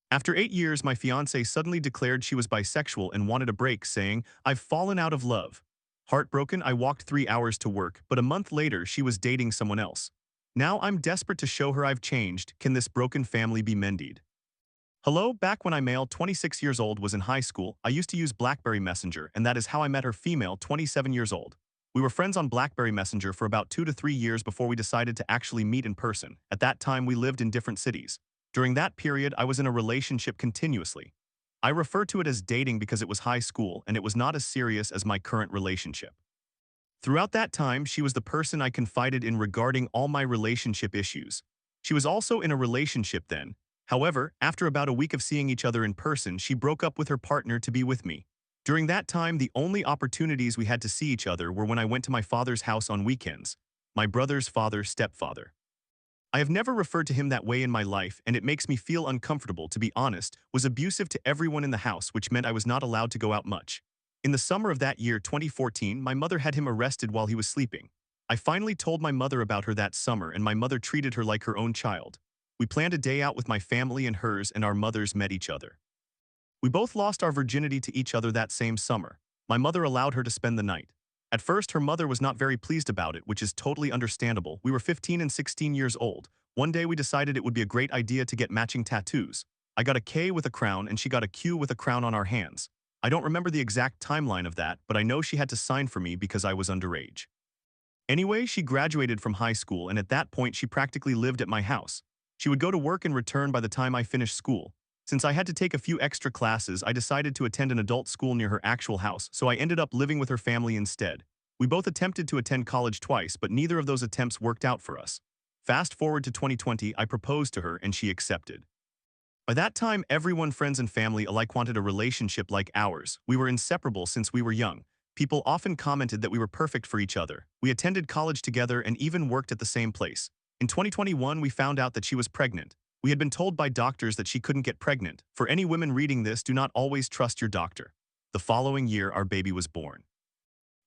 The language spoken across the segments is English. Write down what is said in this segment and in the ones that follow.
After 8 years, my fiancée suddenly declared she was bisexual and wanted a break, saying, "I've fallen out of love." Heartbroken, I walked 3 hours to work, but a month later, she was dating someone else. Now I'm desperate to show her I've changed. Can this broken family be mended? Hello, back when I male 26 years old was in high school, I used to use BlackBerry Messenger, and that is how I met her female 27 years old. We were friends on BlackBerry Messenger for about 2 to 3 years before we decided to actually meet in person. At that time, we lived in different cities. During that period, I was in a relationship continuously. I refer to it as dating because it was high school and it was not as serious as my current relationship. Throughout that time, she was the person I confided in regarding all my relationship issues. She was also in a relationship then. However, after about a week of seeing each other in person, she broke up with her partner to be with me. During that time, the only opportunities we had to see each other were when I went to my father's house on weekends. My brother's father's stepfather. I have never referred to him that way in my life, and it makes me feel uncomfortable, to be honest, was abusive to everyone in the house, which meant I was not allowed to go out much. In the summer of that year, 2014, my mother had him arrested while he was sleeping. I finally told my mother about her that summer, and my mother treated her like her own child. We planned a day out with my family and hers, and our mothers met each other. We both lost our virginity to each other that same summer. My mother allowed her to spend the night. At first, her mother was not very pleased about it, which is totally understandable. We were 15 and 16 years old. One day we decided it would be a great idea to get matching tattoos. I got a K with a crown and she got a Q with a crown on our hands. I don't remember the exact timeline of that, but I know she had to sign for me because I was underage. Anyway, she graduated from high school, and at that point she practically lived at my house. She would go to work and return by the time I finished school. Since I had to take a few extra classes, I decided to attend an adult school near her actual house, so I ended up living with her family instead. We both attempted to attend college twice, but neither of those attempts worked out for us. Fast forward to 2020, I proposed to her and she accepted. By that time, everyone, friends and family alike, wanted a relationship like ours. We were inseparable since we were young. People often commented that we were perfect for each other. We attended college together and even worked at the same place. In 2021, we found out that she was pregnant. We had been told by doctors that she couldn't get pregnant. For any women reading this, do not always trust your doctor. The following year, our baby was born.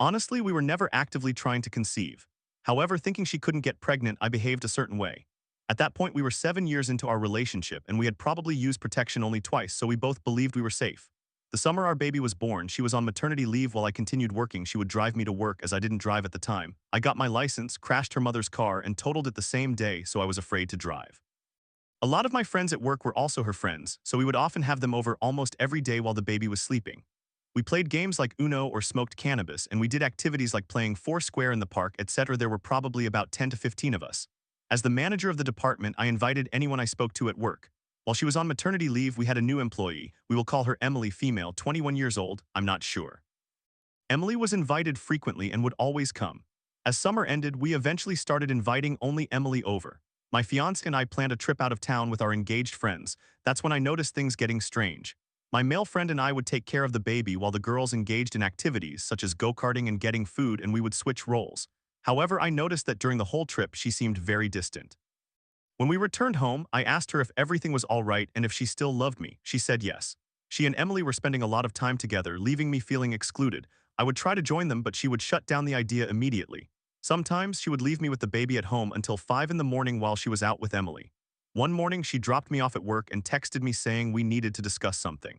Honestly, we were never actively trying to conceive. However, thinking she couldn't get pregnant, I behaved a certain way. At that point, we were 7 years into our relationship, and we had probably used protection only twice, so we both believed we were safe. The summer our baby was born, she was on maternity leave while I continued working. She would drive me to work as I didn't drive at the time. I got my license, crashed her mother's car, and totaled it the same day, so I was afraid to drive. A lot of my friends at work were also her friends, so we would often have them over almost every day while the baby was sleeping. We played games like Uno or smoked cannabis, and we did activities like playing Foursquare in the park, etc. There were probably about 10 to 15 of us. As the manager of the department, I invited anyone I spoke to at work. While she was on maternity leave, we had a new employee. We will call her Emily, female, 21 years old, I'm not sure. Emily was invited frequently and would always come. As summer ended, we eventually started inviting only Emily over. My fiancé and I planned a trip out of town with our engaged friends. That's when I noticed things getting strange. My male friend and I would take care of the baby while the girls engaged in activities such as go-karting and getting food, and we would switch roles. However, I noticed that during the whole trip she seemed very distant. When we returned home, I asked her if everything was all right and if she still loved me. She said yes. She and Emily were spending a lot of time together, leaving me feeling excluded. I would try to join them, but she would shut down the idea immediately. Sometimes she would leave me with the baby at home until 5 in the morning while she was out with Emily. One morning, she dropped me off at work and texted me saying we needed to discuss something.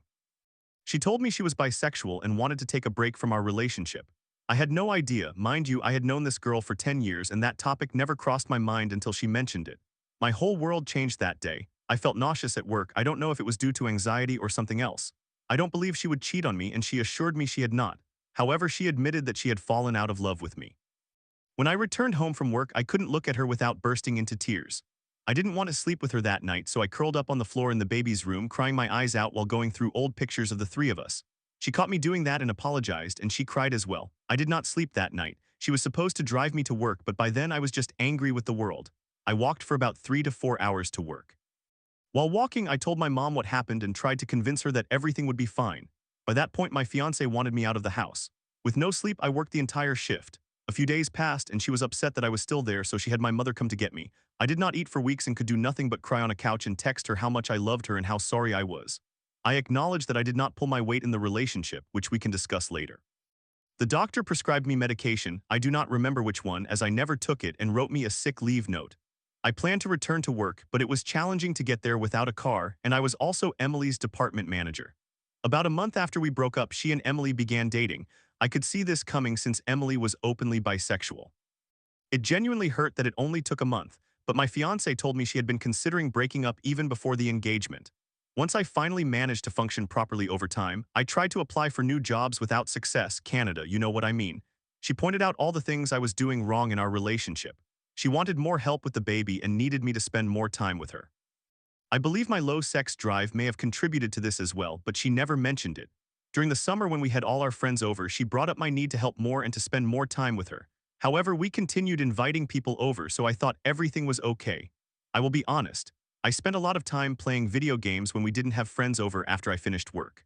She told me she was bisexual and wanted to take a break from our relationship. I had no idea. Mind you, I had known this girl for 10 years and that topic never crossed my mind until she mentioned it. My whole world changed that day. I felt nauseous at work. I don't know if it was due to anxiety or something else. I don't believe she would cheat on me, and she assured me she had not. However, she admitted that she had fallen out of love with me. When I returned home from work, I couldn't look at her without bursting into tears. I didn't want to sleep with her that night, so I curled up on the floor in the baby's room, crying my eyes out while going through old pictures of the three of us. She caught me doing that and apologized, and she cried as well. I did not sleep that night. She was supposed to drive me to work, but by then I was just angry with the world. I walked for about 3 to 4 hours to work. While walking, I told my mom what happened and tried to convince her that everything would be fine. By that point, my fiancé wanted me out of the house. With no sleep, I worked the entire shift. A few days passed, and she was upset that I was still there, so she had my mother come to get me. I did not eat for weeks and could do nothing but cry on a couch and text her how much I loved her and how sorry I was. I acknowledged that I did not pull my weight in the relationship, which we can discuss later. The doctor prescribed me medication, I do not remember which one as I never took it, and wrote me a sick leave note. I planned to return to work, but it was challenging to get there without a car, and I was also Emily's department manager. About a month after we broke up, she and Emily began dating. I could see this coming since Emily was openly bisexual. It genuinely hurt that it only took a month, but my fiancé told me she had been considering breaking up even before the engagement. Once I finally managed to function properly over time, I tried to apply for new jobs without success. Canada, you know what I mean. She pointed out all the things I was doing wrong in our relationship. She wanted more help with the baby and needed me to spend more time with her. I believe my low sex drive may have contributed to this as well, but she never mentioned it. During the summer when we had all our friends over, she brought up my need to help more and to spend more time with her. However, we continued inviting people over, so I thought everything was okay. I will be honest. I spent a lot of time playing video games when we didn't have friends over after I finished work.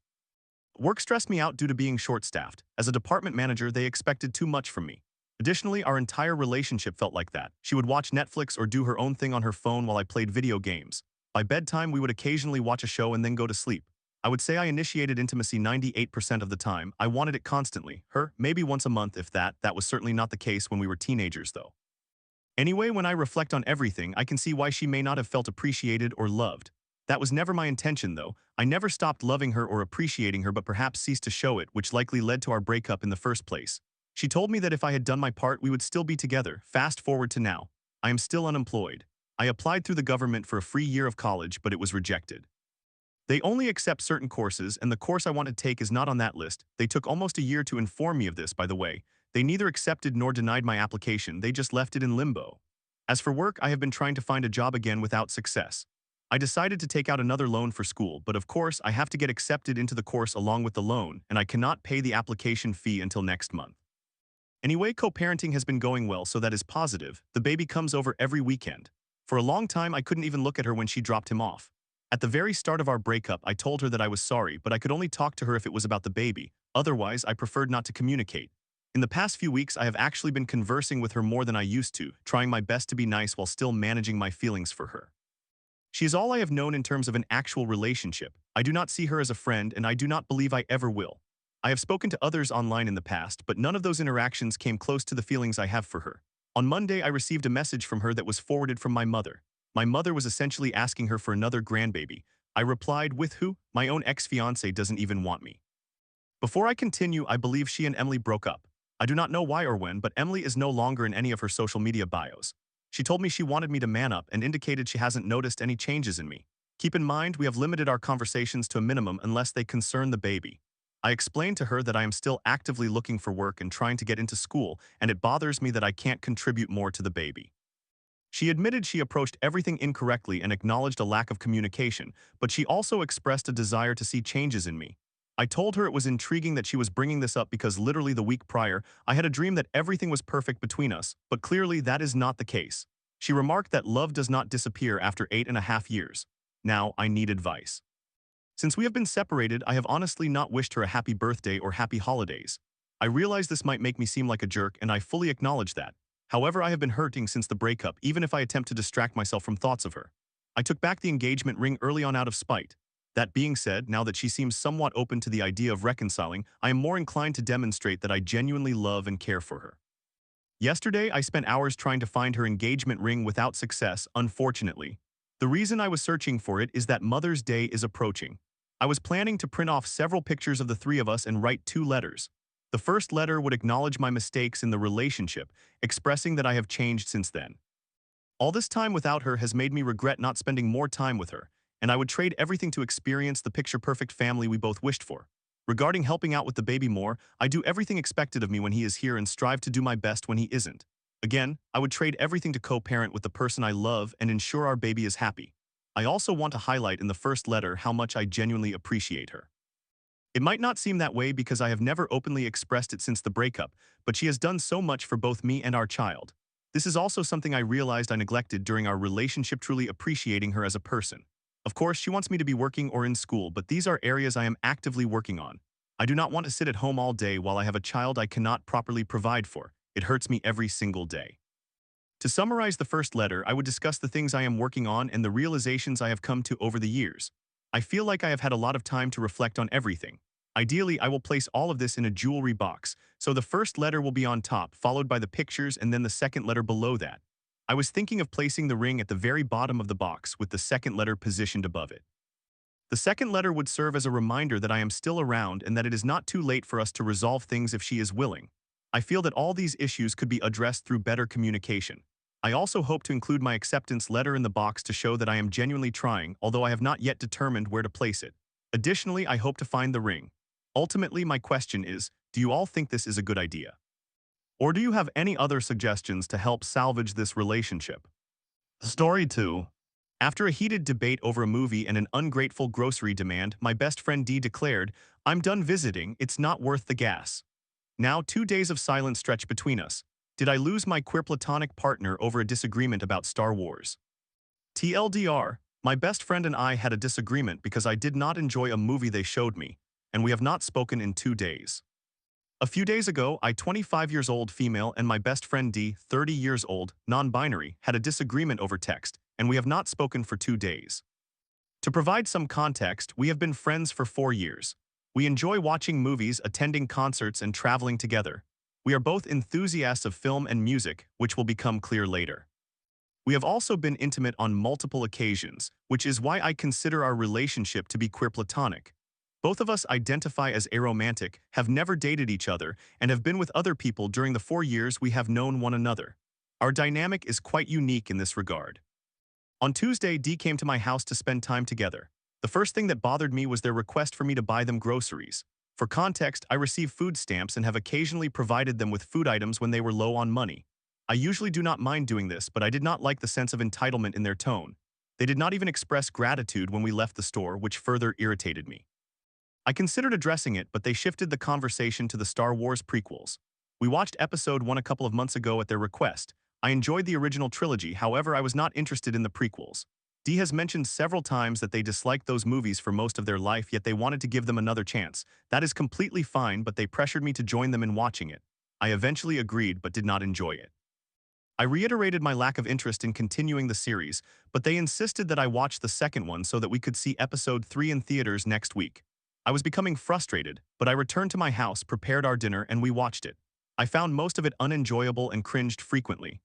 Work stressed me out due to being short-staffed. As a department manager, they expected too much from me. Additionally, our entire relationship felt like that. She would watch Netflix or do her own thing on her phone while I played video games. By bedtime, we would occasionally watch a show and then go to sleep. I would say I initiated intimacy 98% of the time. I wanted it constantly. Her, maybe once a month if that. That was certainly not the case when we were teenagers, though. Anyway, when I reflect on everything, I can see why she may not have felt appreciated or loved. That was never my intention, though. I never stopped loving her or appreciating her, but perhaps ceased to show it, which likely led to our breakup in the first place. She told me that if I had done my part, we would still be together. Fast forward to now. I am still unemployed. I applied through the government for a free year of college, but it was rejected. They only accept certain courses, and the course I want to take is not on that list. They took almost a year to inform me of this, by the way. They neither accepted nor denied my application, they just left it in limbo. As for work, I have been trying to find a job again without success. I decided to take out another loan for school, but of course, I have to get accepted into the course along with the loan, and I cannot pay the application fee until next month. Anyway, co-parenting has been going well, so that is positive. The baby comes over every weekend. For a long time, I couldn't even look at her when she dropped him off. At the very start of our breakup, I told her that I was sorry, but I could only talk to her if it was about the baby. Otherwise, I preferred not to communicate. In the past few weeks, I have actually been conversing with her more than I used to, trying my best to be nice while still managing my feelings for her. She is all I have known in terms of an actual relationship. I do not see her as a friend, and I do not believe I ever will. I have spoken to others online in the past, but none of those interactions came close to the feelings I have for her. On Monday, I received a message from her that was forwarded from my mother. My mother was essentially asking her for another grandbaby. I replied, with who? My own ex-fiancé doesn't even want me. Before I continue, I believe she and Emily broke up. I do not know why or when, but Emily is no longer in any of her social media bios. She told me she wanted me to man up and indicated she hasn't noticed any changes in me. Keep in mind, we have limited our conversations to a minimum unless they concern the baby. I explained to her that I am still actively looking for work and trying to get into school, and it bothers me that I can't contribute more to the baby. She admitted she approached everything incorrectly and acknowledged a lack of communication, but she also expressed a desire to see changes in me. I told her it was intriguing that she was bringing this up because literally the week prior, I had a dream that everything was perfect between us, but clearly that is not the case. She remarked that love does not disappear after 8.5 years. Now, I need advice. Since we have been separated, I have honestly not wished her a happy birthday or happy holidays. I realize this might make me seem like a jerk, and I fully acknowledge that. However, I have been hurting since the breakup, even if I attempt to distract myself from thoughts of her. I took back the engagement ring early on out of spite. That being said, now that she seems somewhat open to the idea of reconciling, I am more inclined to demonstrate that I genuinely love and care for her. Yesterday, I spent hours trying to find her engagement ring without success, unfortunately. The reason I was searching for it is that Mother's Day is approaching. I was planning to print off several pictures of the three of us and write 2 letters. The first letter would acknowledge my mistakes in the relationship, expressing that I have changed since then. All this time without her has made me regret not spending more time with her, and I would trade everything to experience the picture-perfect family we both wished for. Regarding helping out with the baby more, I do everything expected of me when he is here and strive to do my best when he isn't. Again, I would trade everything to co-parent with the person I love and ensure our baby is happy. I also want to highlight in the first letter how much I genuinely appreciate her. It might not seem that way because I have never openly expressed it since the breakup, but she has done so much for both me and our child. This is also something I realized I neglected during our relationship, truly appreciating her as a person. Of course, she wants me to be working or in school, but these are areas I am actively working on. I do not want to sit at home all day while I have a child I cannot properly provide for. It hurts me every single day. To summarize the first letter, I would discuss the things I am working on and the realizations I have come to over the years. I feel like I have had a lot of time to reflect on everything. Ideally, I will place all of this in a jewelry box, so the first letter will be on top, followed by the pictures and then the second letter below that. I was thinking of placing the ring at the very bottom of the box with the second letter positioned above it. The second letter would serve as a reminder that I am still around and that it is not too late for us to resolve things if she is willing. I feel that all these issues could be addressed through better communication. I also hope to include my acceptance letter in the box to show that I am genuinely trying, although I have not yet determined where to place it. Additionally, I hope to find the ring. Ultimately, my question is, do you all think this is a good idea? Or do you have any other suggestions to help salvage this relationship? Story 2. After a heated debate over a movie and an ungrateful grocery demand, my best friend D declared, "I'm done visiting, it's not worth the gas." Now 2 days of silence stretch between us. Did I lose my queer platonic partner over a disagreement about Star Wars? TLDR, my best friend and I had a disagreement because I did not enjoy a movie they showed me, and we have not spoken in 2 days. A few days ago, I 25 years old female and my best friend D 30 years old, non-binary, had a disagreement over text, and we have not spoken for 2 days. To provide some context, we have been friends for 4 years. We enjoy watching movies, attending concerts, and traveling together. We are both enthusiasts of film and music, which will become clear later. We have also been intimate on multiple occasions, which is why I consider our relationship to be queer platonic. Both of us identify as aromantic, have never dated each other, and have been with other people during the 4 years we have known one another. Our dynamic is quite unique in this regard. On Tuesday, D came to my house to spend time together. The first thing that bothered me was their request for me to buy them groceries. For context, I receive food stamps and have occasionally provided them with food items when they were low on money. I usually do not mind doing this, but I did not like the sense of entitlement in their tone. They did not even express gratitude when we left the store, which further irritated me. I considered addressing it, but they shifted the conversation to the Star Wars prequels. We watched Episode 1 a couple of months ago at their request. I enjoyed the original trilogy, however I was not interested in the prequels. Dee has mentioned several times that they disliked those movies for most of their life, yet they wanted to give them another chance. That is completely fine, but they pressured me to join them in watching it. I eventually agreed but did not enjoy it. I reiterated my lack of interest in continuing the series, but they insisted that I watch the second one so that we could see Episode 3 in theaters next week. I was becoming frustrated, but I returned to my house, prepared our dinner, and we watched it. I found most of it unenjoyable and cringed frequently.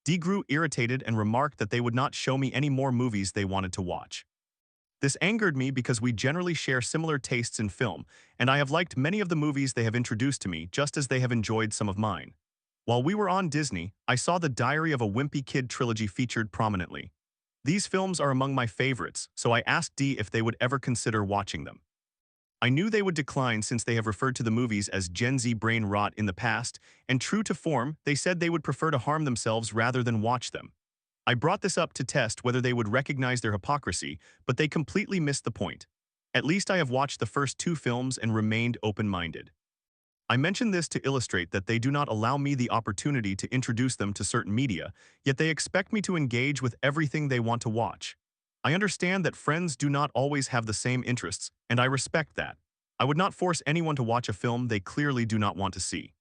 Dee grew irritated and remarked that they would not show me any more movies they wanted to watch. This angered me because we generally share similar tastes in film, and I have liked many of the movies they have introduced to me just as they have enjoyed some of mine. While we were on Disney, I saw the Diary of a Wimpy Kid trilogy featured prominently. These films are among my favorites, so I asked Dee if they would ever consider watching them. I knew they would decline since they have referred to the movies as Gen Z brain rot in the past, and true to form, they said they would prefer to harm themselves rather than watch them. I brought this up to test whether they would recognize their hypocrisy, but they completely missed the point. At least I have watched the first 2 films and remained open-minded. I mention this to illustrate that they do not allow me the opportunity to introduce them to certain media, yet they expect me to engage with everything they want to watch. I understand that friends do not always have the same interests, and I respect that. I would not force anyone to watch a film they clearly do not want to see.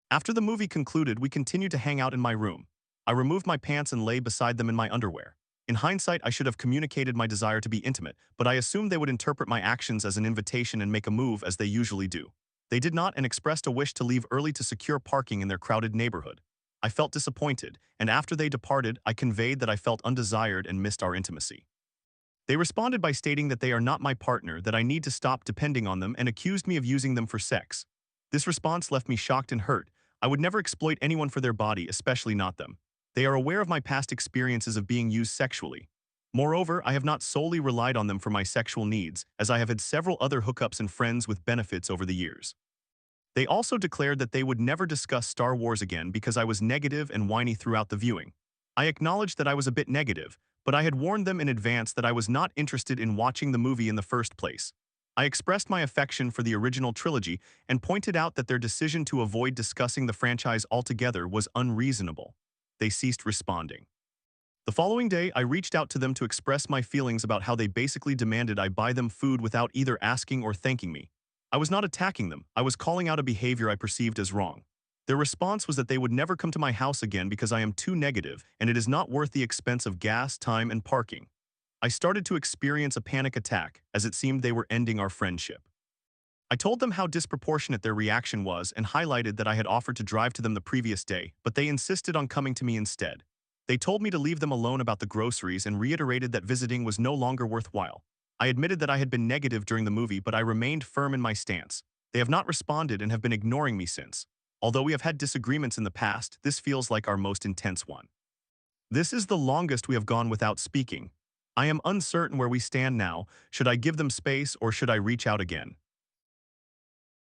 After the movie concluded, we continued to hang out in my room. I removed my pants and lay beside them in my underwear. In hindsight, I should have communicated my desire to be intimate, but I assumed they would interpret my actions as an invitation and make a move as they usually do. They did not and expressed a wish to leave early to secure parking in their crowded neighborhood. I felt disappointed, and after they departed, I conveyed that I felt undesired and missed our intimacy. They responded by stating that they are not my partner, that I need to stop depending on them, and accused me of using them for sex. This response left me shocked and hurt. I would never exploit anyone for their body, especially not them. They are aware of my past experiences of being used sexually. Moreover, I have not solely relied on them for my sexual needs, as I have had several other hookups and friends with benefits over the years. They also declared that they would never discuss Star Wars again because I was negative and whiny throughout the viewing. I acknowledged that I was a bit negative, but I had warned them in advance that I was not interested in watching the movie in the first place. I expressed my affection for the original trilogy and pointed out that their decision to avoid discussing the franchise altogether was unreasonable. They ceased responding. The following day, I reached out to them to express my feelings about how they basically demanded I buy them food without either asking or thanking me. I was not attacking them, I was calling out a behavior I perceived as wrong. Their response was that they would never come to my house again because I am too negative and it is not worth the expense of gas, time, and parking. I started to experience a panic attack as it seemed they were ending our friendship. I told them how disproportionate their reaction was and highlighted that I had offered to drive to them the previous day, but they insisted on coming to me instead. They told me to leave them alone about the groceries and reiterated that visiting was no longer worthwhile. I admitted that I had been negative during the movie, but I remained firm in my stance. They have not responded and have been ignoring me since. Although we have had disagreements in the past, this feels like our most intense one. This is the longest we have gone without speaking. I am uncertain where we stand now. Should I give them space or should I reach out again?